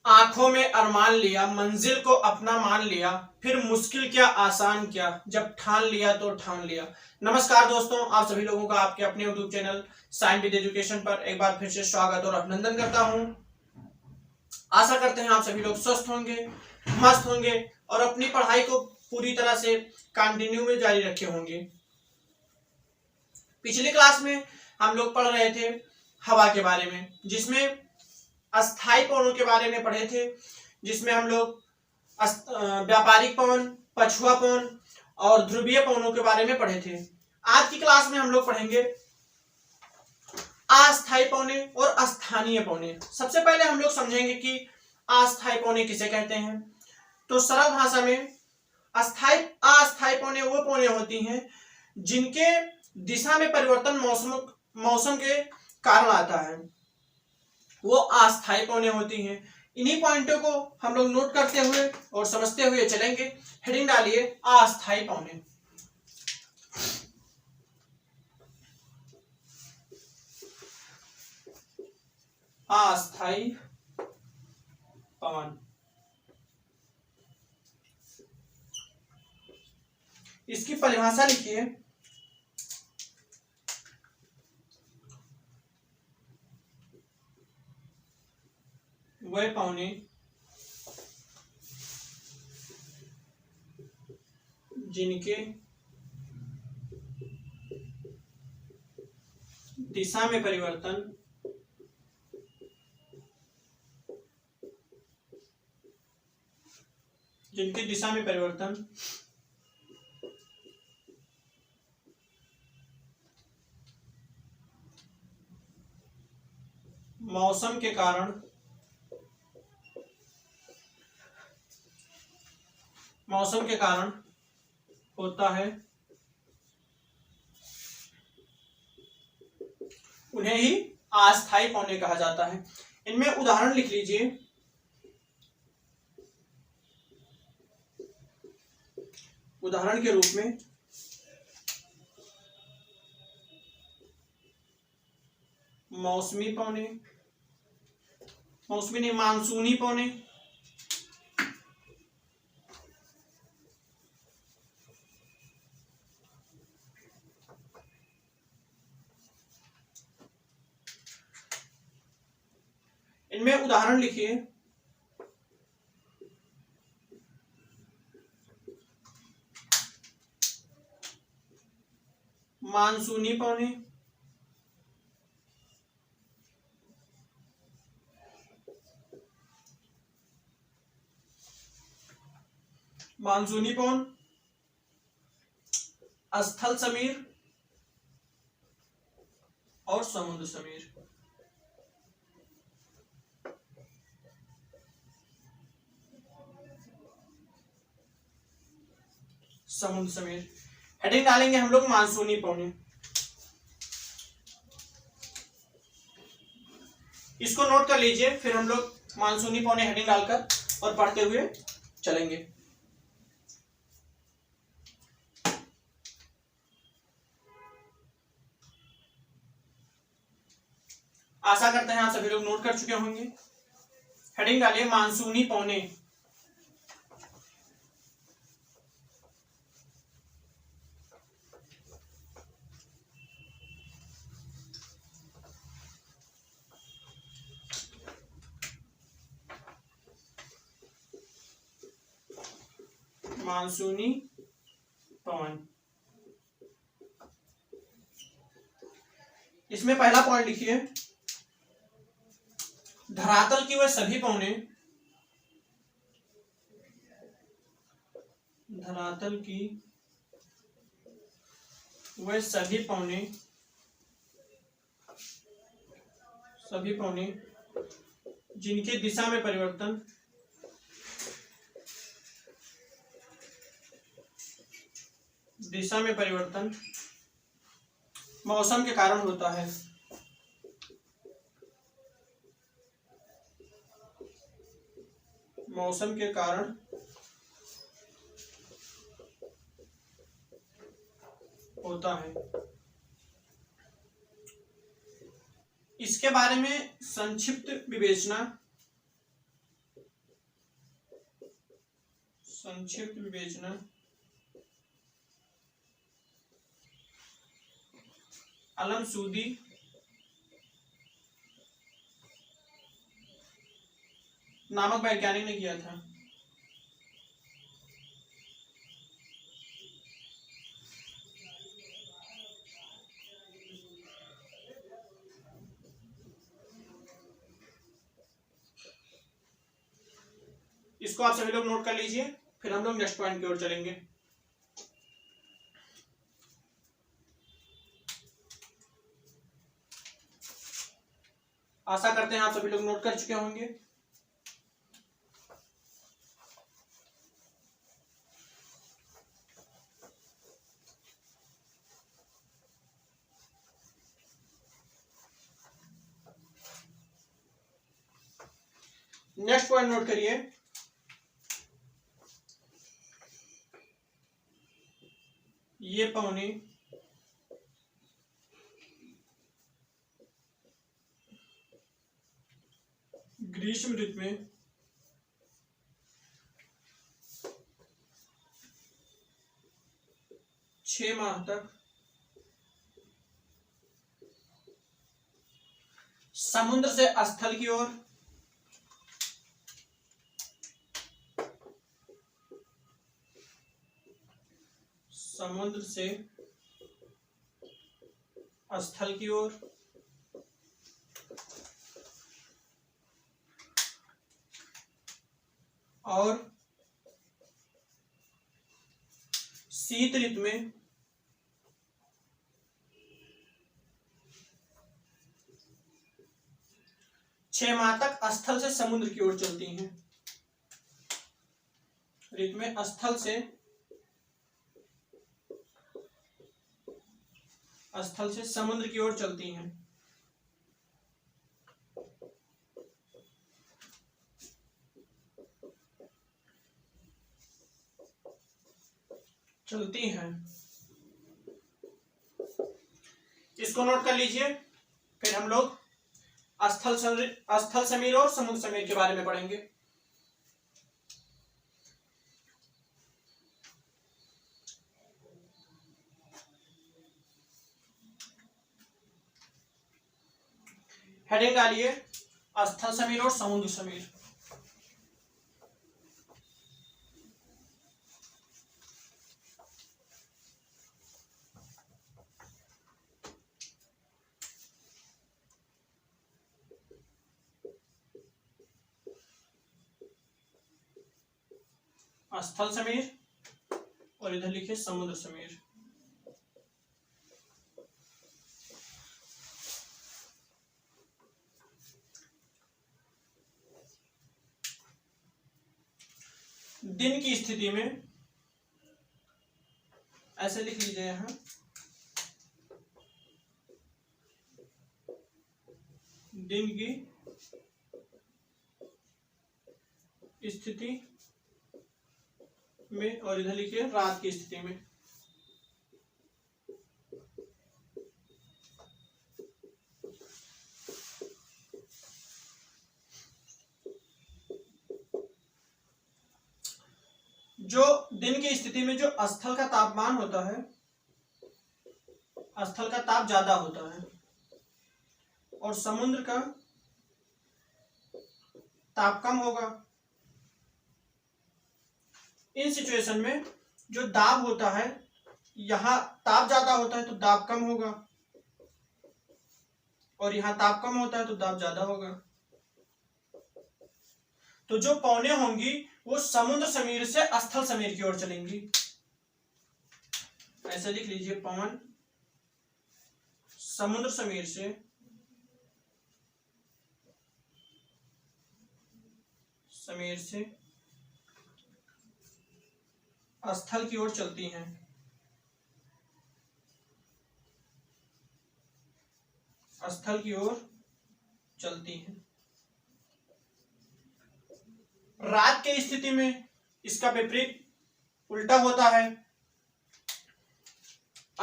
आंखों में अरमान लिया, मंजिल को अपना मान लिया, फिर मुश्किल क्या आसान क्या, जब ठान लिया तो ठान लिया। नमस्कार दोस्तों, आप सभी लोगों का आपके अपने YouTube channel science with education पर एक बार फिर से स्वागत और अभिनंदन करता हूं। आशा करते हैं आप सभी लोग स्वस्थ होंगे, मस्त होंगे और अपनी पढ़ाई को पूरी तरह से कंटिन्यू में जारी रखे होंगे। पिछली क्लास में हम लोग पढ़ रहे थे हवा के बारे में, जिसमें अस्थाई पवनों के बारे में पढ़े थे, जिसमें हम लोग व्यापारिक पवन, पछुआ पवन और ध्रुवीय पवनों के बारे में पढ़े थे। आज की क्लास में हम लोग पढ़ेंगे अस्थाई पवने और स्थानीय पवने। सबसे पहले हम लोग समझेंगे कि अस्थाई पवने किसे कहते हैं। तो सरल भाषा में अस्थाई पवने वो पवने होती हैं जिनके दिशा में परिवर्तन मौसम के कारण आता है, वो अस्थाई पवने होती हैं। इन्हीं पॉइंटों को हम लोग नोट करते हुए और समझते हुए चलेंगे। हेडिंग डालिए अस्थाई पवने। अस्थाई पवन, इसकी परिभाषा लिखिए। वह पवने जिनके दिशा में परिवर्तन मौसम के कारण होता है, उन्हें ही अस्थाई पवने कहा जाता है। इनमें उदाहरण लिख लीजिए। उदाहरण के रूप में मौसमी पवने, मौसमी नहीं, मानसूनी पवने, इनमें उदाहरण लिखिए। मानसूनी पवने, मानसूनी पवन, स्थल समीर और समुद्र समीर। समुद्र समीर हेडिंग डालेंगे हम लोग मानसूनी पवने। इसको नोट कर लीजिए, फिर हम लोग मानसूनी पवने हेडिंग डालकर और पढ़ते हुए चलेंगे। आशा करते हैं आप सभी लोग नोट कर चुके होंगे। हेडिंग डालिए मानसूनी पवने। मानसूनी पवन, इसमें पहला पॉइंट लिखिए। धरातल की वह सभी पवने, धरातल की वह सभी पवने जिनके दिशा में परिवर्तन मौसम के कारण होता है, मौसम के कारण होता है। इसके बारे में संक्षिप्त विवेचना संक्षिप्त विवेचना अलमसूदी नामक वैज्ञानिक ने किया था। इसको आप सभी लोग नोट कर लीजिए, फिर हम लोग नेक्स्ट पॉइंट की ओर चलेंगे। आशा करते हैं आप सभी लोग नोट कर चुके होंगे। नेक्स्ट पॉइंट नोट करिए। ये पौने ग्रीष्म ऋतु में छह माह तक समुद्र से स्थल की ओर समुद्र से स्थल की ओर और शीत ऋतु में छह माह तक स्थल से समुद्र की ओर चलती हैं। ऋतु में स्थल से समुद्र की ओर चलती हैं। इसको नोट कर लीजिए, फिर हम लोग स्थल समीर और समुद्र समीर के बारे में पढ़ेंगे। हेडिंग डालिए स्थल समीर और समुद्र समीर। स्थल समीर और इधर लिखिए समुद्र समीर। दिन की स्थिति में ऐसे लिख लीजिए यहां, दिन की स्थिति में और इधर लिखिए रात की स्थिति में। जो दिन की स्थिति में जो स्थल का तापमान होता है, स्थल का ताप ज्यादा होता है और समुद्र का ताप कम होगा। इन सिचुएशन में जो दाब होता है, यहां ताप ज्यादा होता है तो दाब कम होगा और यहां ताप कम होता है तो दाब ज्यादा होगा। तो जो पौने होंगी वो समुद्र समीर से स्थल समीर की ओर चलेंगी। ऐसे लिख लीजिए, पवन समुद्र समीर से स्थल की ओर चलती हैं। स्थल की ओर चलती हैं। रात की स्थिति में इसका विपरीत उल्टा होता है।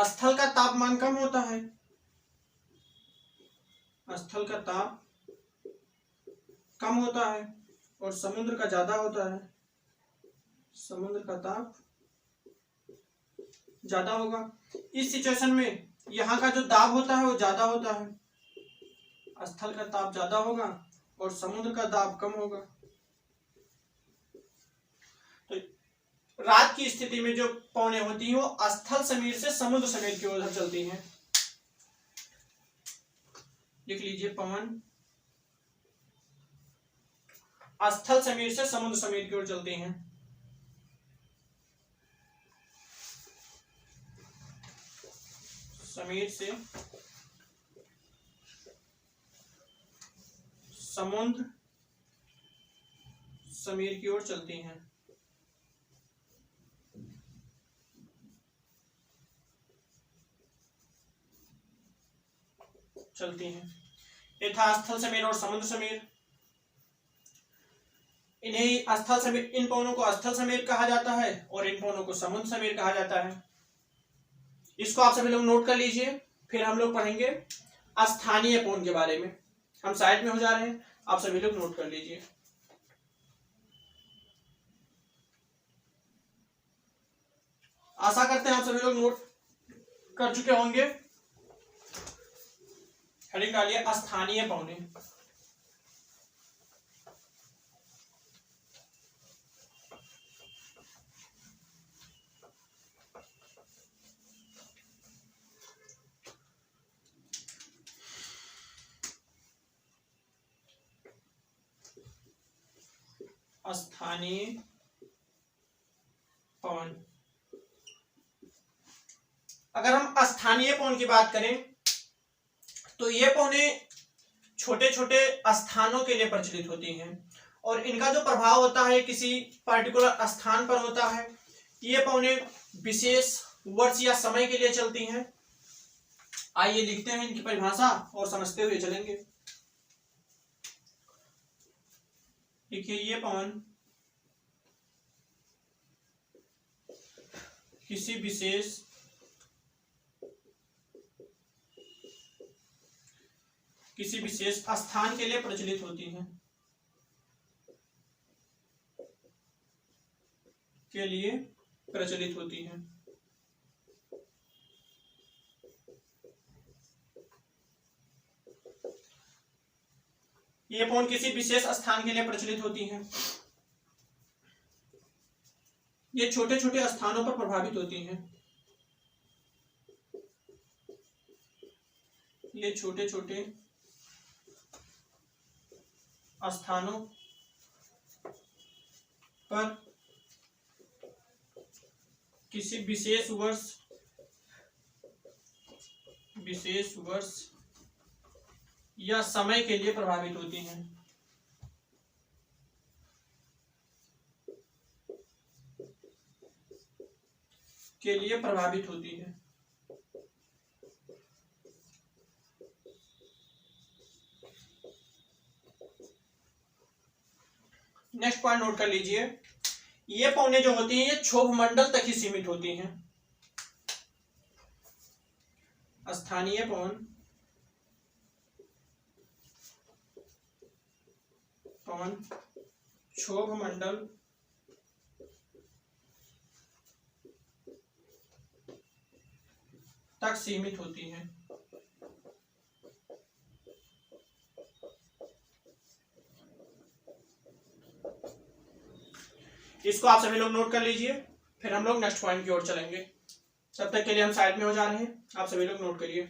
स्थल का तापमान कम होता है, स्थल का ताप कम होता है और समुद्र का ज्यादा होता है। समुद्र का ताप ज्यादा होगा। इस सिचुएशन में यहाँ का जो दाब होता है वो ज्यादा होता है, स्थल का ताप ज्यादा होगा और समुद्र का दाब कम होगा। तो रात की स्थिति में जो पवनें होती हैं वो स्थल समीर से समुद्र समीर की ओर चलती हैं। लिख लीजिए, पवन स्थल समीर से समुद्र समीर की ओर चलती हैं। समीर से समुद्र समीर की ओर चलती हैं। ये था स्थल समीर और समुद्र समीर। इन्हें स्थल समीर, इन पवनों को स्थल समीर कहा जाता है और इन पवनों को समुद्र समीर कहा जाता है। इसको आप सभी लोग नोट कर लीजिए। फिर हम लोग पढ़ेंगे स्थानीय पवन के बारे में। हम साइड में हो जा रहे हैं, आप सभी लोग नोट कर लीजिए। आशा करते हैं आप सभी लोग नोट कर चुके होंगे। हेडिंग डालिए स्थानीय पवनें। स्थानीय पवन। अगर हम स्थानीय पवन की बात करें तो ये पवनें छोटे छोटे स्थानों के लिए प्रचलित होती हैं और इनका जो प्रभाव होता है किसी पर्टिकुलर स्थान पर होता है। ये पवनें विशेष वर्ष या समय के लिए चलती हैं। आइए लिखते हैं इनकी परिभाषा और समझते हुए चलेंगे। देखिए, ये पवन किसी विशेष स्थान के लिए प्रचलित होती हैं, ये पवन किसी विशेष स्थान के लिए प्रचलित होती हैं। ये छोटे छोटे स्थानों पर प्रभावित होती हैं। ये छोटे छोटे स्थानों पर किसी विशेष वर्ष या समय के लिए प्रभावित होती हैं। नेक्स्ट पॉइंट नोट कर लीजिए। ये पवनें जो होती हैं ये क्षोभ मंडल तक ही सीमित होती हैं। स्थानीय पवन क्षोभ मंडल तक सीमित होती हैं। इसको आप सभी लोग नोट कर लीजिए। फिर हम लोग नेक्स्ट पॉइंट की ओर चलेंगे। तब तक के लिए हम साइड में हो जा रहे हैं, आप सभी लोग नोट करिए।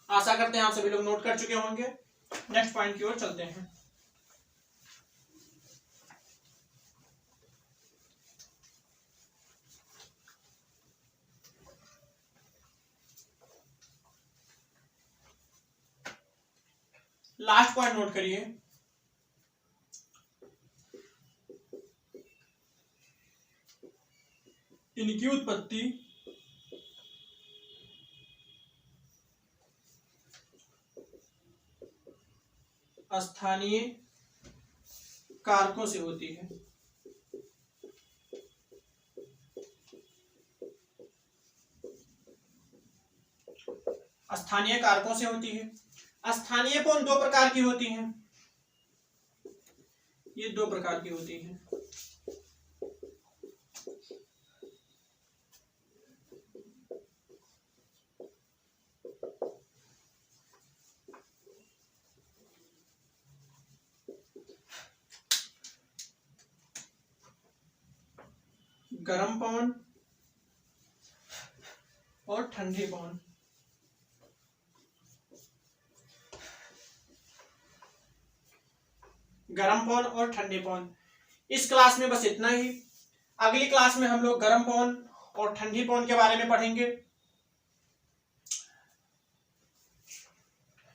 आशा करते हैं आप सभी लोग नोट कर चुके होंगे। नेक्स्ट पॉइंट की ओर चलते हैं। लास्ट पॉइंट नोट करिए। इनकी उत्पत्ति स्थानीय कारकों से होती है। स्थानीय कारकों से होती है। स्थानीय पौन दो प्रकार की होती हैं, ये दो प्रकार की होती हैं। गर्म पवन और ठंडी पवन। गर्म पवन और ठंडी पवन। इस क्लास में बस इतना ही। अगली क्लास में हम लोग गर्म पवन और ठंडी पवन के बारे में पढ़ेंगे।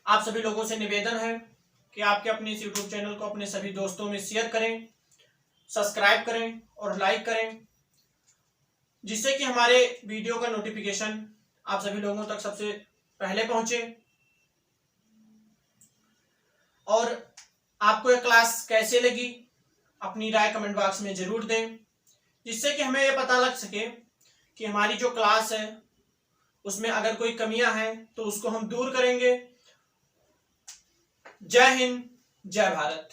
आप सभी लोगों से निवेदन है कि आपके अपने इस यूट्यूब चैनल को अपने सभी दोस्तों में शेयर करें, सब्सक्राइब करें और लाइक करें, जिससे कि हमारे वीडियो का नोटिफिकेशन आप सभी लोगों तक सबसे पहले पहुंचे। और आपको यह क्लास कैसे लगी अपनी राय कमेंट बॉक्स में जरूर दें, जिससे कि हमें यह पता लग सके कि हमारी जो क्लास है उसमें अगर कोई कमियां हैं तो उसको हम दूर करेंगे। जय हिंद, जय भारत।